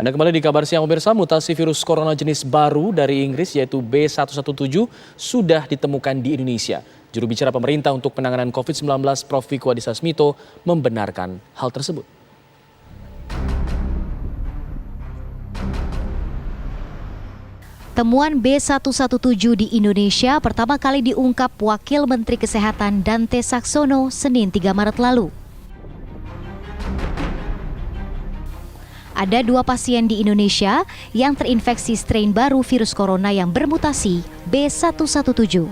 Anda kembali di Kabar Siang pemirsa, mutasi virus corona jenis baru dari Inggris yaitu B117 sudah ditemukan di Indonesia. Juru bicara pemerintah untuk penanganan COVID-19 Prof. Wiku Adhisa Smito membenarkan hal tersebut. Temuan B117 di Indonesia pertama kali diungkap Wakil Menteri Kesehatan Dante Saxono Senin 3 Maret lalu. Ada 2 pasien di Indonesia yang terinfeksi strain baru virus corona yang bermutasi B117.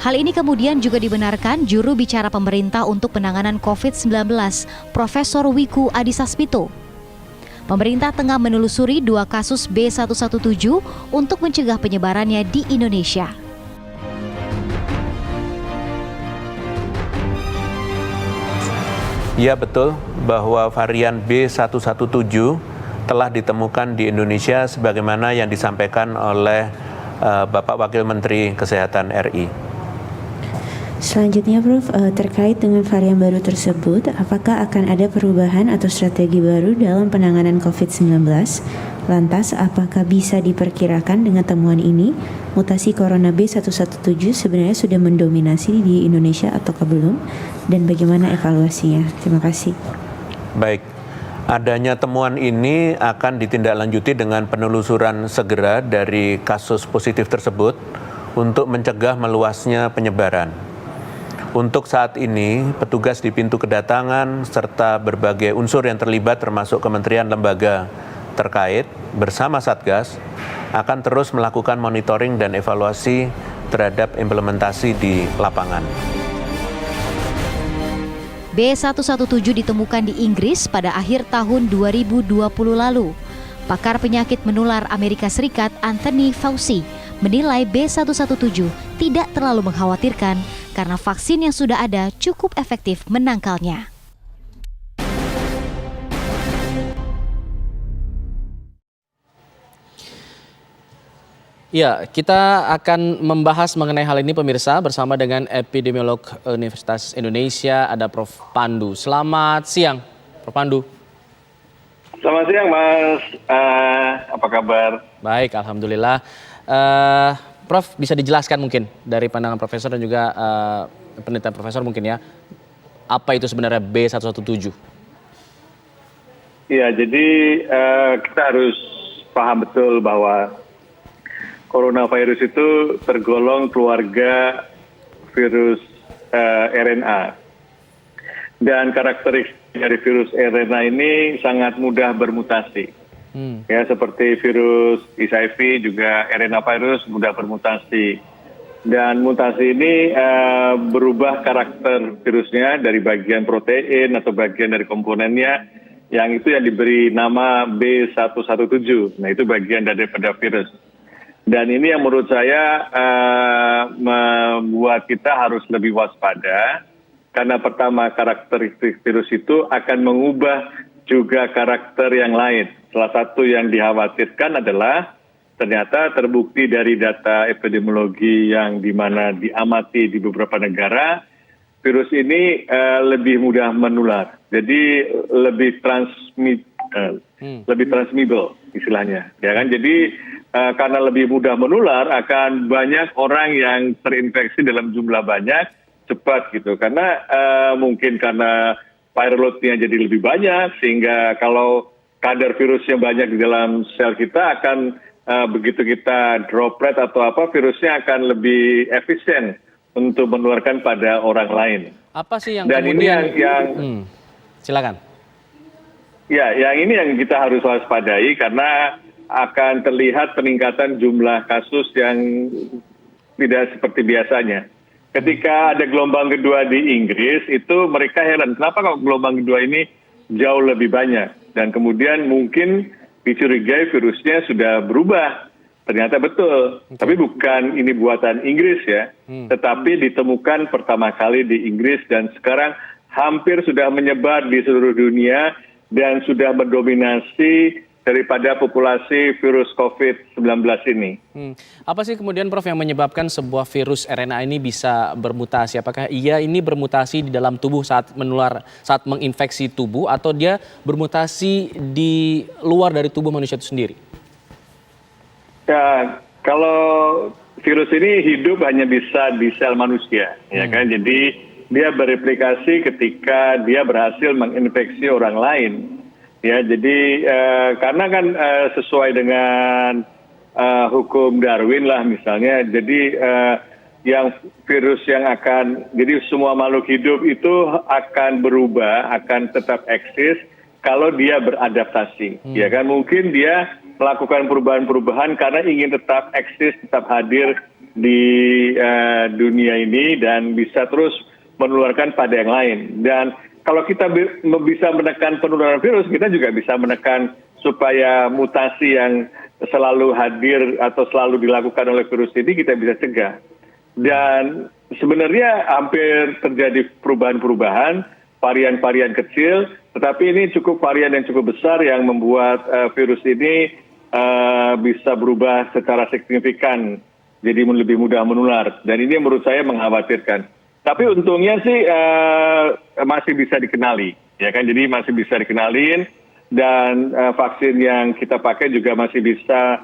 Hal ini kemudian juga dibenarkan juru bicara pemerintah untuk penanganan COVID-19, Prof. Wiku Adhisa Smito. Pemerintah tengah menelusuri 2 kasus B117 untuk mencegah penyebarannya di Indonesia. Ya, betul bahwa varian B117 telah ditemukan di Indonesia sebagaimana yang disampaikan oleh Bapak Wakil Menteri Kesehatan RI. Selanjutnya, Prof, terkait dengan varian baru tersebut, apakah akan ada perubahan atau strategi baru dalam penanganan COVID-19? Lantas, apakah bisa diperkirakan dengan temuan ini, mutasi corona B117 sebenarnya sudah mendominasi di Indonesia atau belum? Dan bagaimana evaluasinya? Terima kasih. Baik, adanya temuan ini akan ditindaklanjuti dengan penelusuran segera dari kasus positif tersebut untuk mencegah meluasnya penyebaran. Untuk saat ini, petugas di pintu kedatangan serta berbagai unsur yang terlibat termasuk kementerian lembaga terkait bersama Satgas akan terus melakukan monitoring dan evaluasi terhadap implementasi di lapangan. B117 ditemukan di Inggris pada akhir tahun 2020 lalu. Pakar penyakit menular Amerika Serikat Anthony Fauci menilai B117 tidak terlalu mengkhawatirkan karena vaksin yang sudah ada cukup efektif menangkalnya. Ya, kita akan membahas mengenai hal ini pemirsa bersama dengan epidemiolog Universitas Indonesia, ada Prof. Pandu. Selamat siang, Prof. Pandu. Selamat siang, Mas. Apa kabar? Baik, alhamdulillah. Prof, bisa dijelaskan mungkin dari pandangan Profesor dan juga penelitian Profesor mungkin ya, apa itu sebenarnya B117? Iya, jadi kita harus paham betul bahwa coronavirus itu tergolong keluarga virus RNA. Dan karakteristik dari virus RNA ini sangat mudah bermutasi. Ya, seperti virus HIV juga RNA virus mudah bermutasi. Dan mutasi ini berubah karakter virusnya dari bagian protein atau bagian dari komponennya, yang itu yang diberi nama B117. Nah, itu bagian daripada virus. Dan ini yang menurut saya membuat kita harus lebih waspada, karena pertama karakteristik virus itu akan mengubah juga karakter yang lain. Salah satu yang dikhawatirkan adalah ternyata terbukti dari data epidemiologi yang dimana diamati di beberapa negara, virus ini lebih mudah menular. Jadi lebih transmissible istilahnya, ya kan? Jadi karena lebih mudah menular, akan banyak orang yang terinfeksi dalam jumlah banyak, cepat gitu. Karena mungkin karena viral load-nya jadi lebih banyak, sehingga kalau kadar virusnya banyak di dalam sel kita, akan begitu kita droplet atau apa, virusnya akan lebih efisien untuk menularkan pada orang lain. Apa sih yang dan kemudian... ini yang silakan. Ya, yang ini yang kita harus waspadai, karena akan terlihat peningkatan jumlah kasus yang tidak seperti biasanya. Ketika ada gelombang kedua di Inggris, itu mereka heran, kenapa kok gelombang kedua ini jauh lebih banyak? Dan kemudian mungkin dicurigai virusnya sudah berubah. Ternyata betul, tapi bukan ini buatan Inggris ya, tetapi ditemukan pertama kali di Inggris dan sekarang hampir sudah menyebar di seluruh dunia dan sudah mendominasi daripada populasi virus COVID-19 ini. Apa sih kemudian Prof yang menyebabkan sebuah virus RNA ini bisa bermutasi? Apakah ini bermutasi di dalam tubuh saat menular, saat menginfeksi tubuh, atau dia bermutasi di luar dari tubuh manusia itu sendiri? Ya, kalau virus ini hidup hanya bisa di sel manusia, ya kan? Jadi dia bereplikasi ketika dia berhasil menginfeksi orang lain. Ya, jadi karena kan sesuai dengan hukum Darwin lah misalnya, jadi yang virus yang jadi semua makhluk hidup itu akan berubah, akan tetap eksis kalau dia beradaptasi. Ya kan, mungkin dia melakukan perubahan-perubahan karena ingin tetap eksis, tetap hadir di dunia ini dan bisa terus menularkan pada yang lain. Dan kalau kita bisa menekan penularan virus, kita juga bisa menekan supaya mutasi yang selalu hadir atau selalu dilakukan oleh virus ini kita bisa cegah. Dan sebenarnya hampir terjadi perubahan-perubahan, varian-varian kecil, tetapi ini cukup varian yang cukup besar yang membuat virus ini bisa berubah secara signifikan, jadi lebih mudah menular. Dan ini menurut saya mengkhawatirkan. Tapi untungnya sih masih bisa dikenali, ya kan? Jadi masih bisa dikenalin dan vaksin yang kita pakai juga masih bisa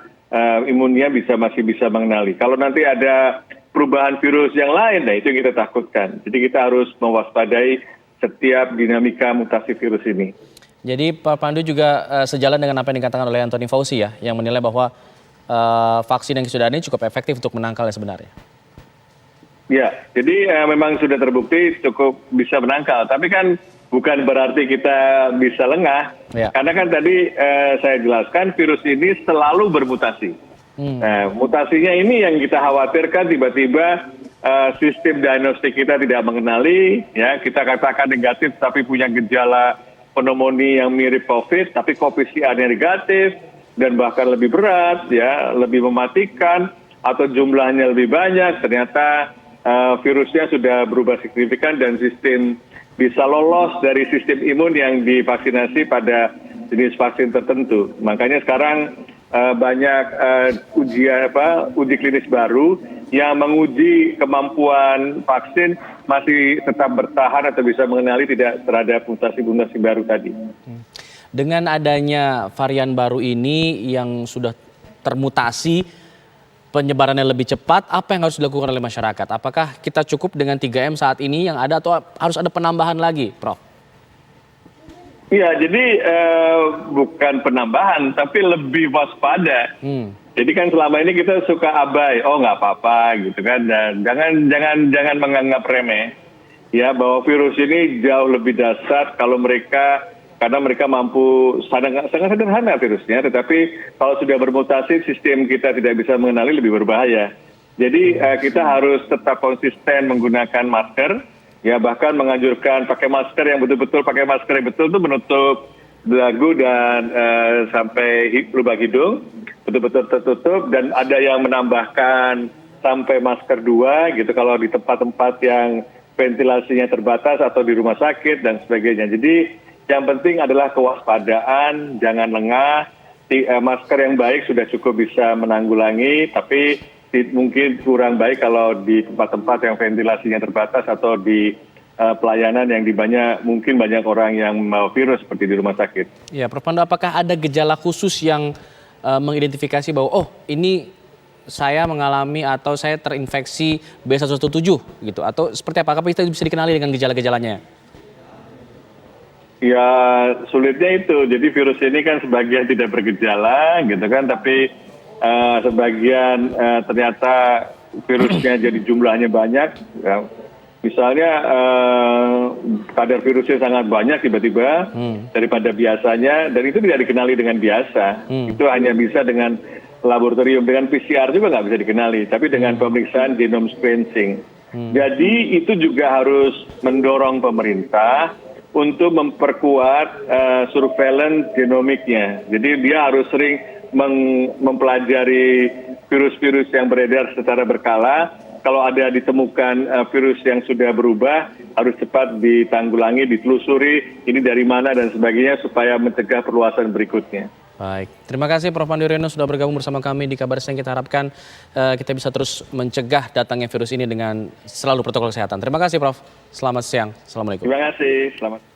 imunnya masih bisa mengenali. Kalau nanti ada perubahan virus yang lain, nah itu yang kita takutkan. Jadi kita harus mewaspadai setiap dinamika mutasi virus ini. Jadi Pak Pandu juga sejalan dengan apa yang dikatakan oleh Anthony Fauci ya, yang menilai bahwa vaksin yang sudah ada ini cukup efektif untuk menangkalnya sebenarnya. Ya, jadi memang sudah terbukti cukup bisa menangkal. Tapi kan bukan berarti kita bisa lengah. Ya. Karena kan tadi saya jelaskan virus ini selalu bermutasi. Nah, mutasinya ini yang kita khawatirkan tiba-tiba sistem diagnostik kita tidak mengenali. Ya, kita katakan negatif tapi punya gejala pneumonia yang mirip COVID, tapi PCR-nya negatif dan bahkan lebih berat, ya, lebih mematikan atau jumlahnya lebih banyak. Ternyata virusnya sudah berubah signifikan dan sistem bisa lolos dari sistem imun yang divaksinasi pada jenis vaksin tertentu. Makanya sekarang banyak uji klinis baru yang menguji kemampuan vaksin masih tetap bertahan atau bisa mengenali tidak terhadap mutasi-mutasi baru tadi. Dengan adanya varian baru ini yang sudah termutasi, penyebarannya lebih cepat, apa yang harus dilakukan oleh masyarakat? Apakah kita cukup dengan 3M saat ini yang ada atau harus ada penambahan lagi, Prof? Iya, jadi bukan penambahan, tapi lebih waspada. Jadi kan selama ini kita suka abai, oh nggak apa-apa gitu kan, dan jangan menganggap remeh, ya bahwa virus ini jauh lebih dahsyat karena mereka mampu sangat sederhana virusnya, tetapi kalau sudah bermutasi sistem kita tidak bisa mengenali, lebih berbahaya. Jadi kita harus tetap konsisten menggunakan masker, ya bahkan menganjurkan pakai masker yang betul-betul itu menutup dagu dan sampai lubang hidung betul-betul tertutup, dan ada yang menambahkan sampai masker 2 gitu kalau di tempat-tempat yang ventilasinya terbatas atau di rumah sakit dan sebagainya. Jadi yang penting adalah kewaspadaan, jangan lengah. Masker yang baik sudah cukup bisa menanggulangi, tapi mungkin kurang baik kalau di tempat-tempat yang ventilasinya terbatas atau di pelayanan yang mungkin banyak orang yang membawa virus seperti di rumah sakit. Ya, Prof Pandu, apakah ada gejala khusus yang mengidentifikasi bahwa ini saya mengalami atau saya terinfeksi B117 gitu, atau seperti apa? Apakah kita bisa dikenali dengan gejala-gejalanya? Ya sulitnya itu, jadi virus ini kan sebagian tidak bergejala gitu kan, tapi sebagian ternyata virusnya jadi jumlahnya banyak. Ya. Misalnya kadar virusnya sangat banyak tiba-tiba daripada biasanya, dan itu tidak dikenali dengan biasa. Itu hanya bisa dengan laboratorium, dengan PCR juga nggak bisa dikenali, tapi dengan pemeriksaan genome sequencing. Jadi itu juga harus mendorong pemerintah untuk memperkuat surveillance genomiknya. Jadi dia harus sering mempelajari virus-virus yang beredar secara berkala. Kalau ada ditemukan virus yang sudah berubah, harus cepat ditanggulangi, ditelusuri ini dari mana dan sebagainya supaya mencegah perluasan berikutnya. Baik, terima kasih Prof. Pandu Riono sudah bergabung bersama kami di Kabar Siang. Kita harapkan kita bisa terus mencegah datangnya virus ini dengan selalu protokol kesehatan. Terima kasih Prof. Selamat siang. Assalamualaikum. Terima kasih. Selamat.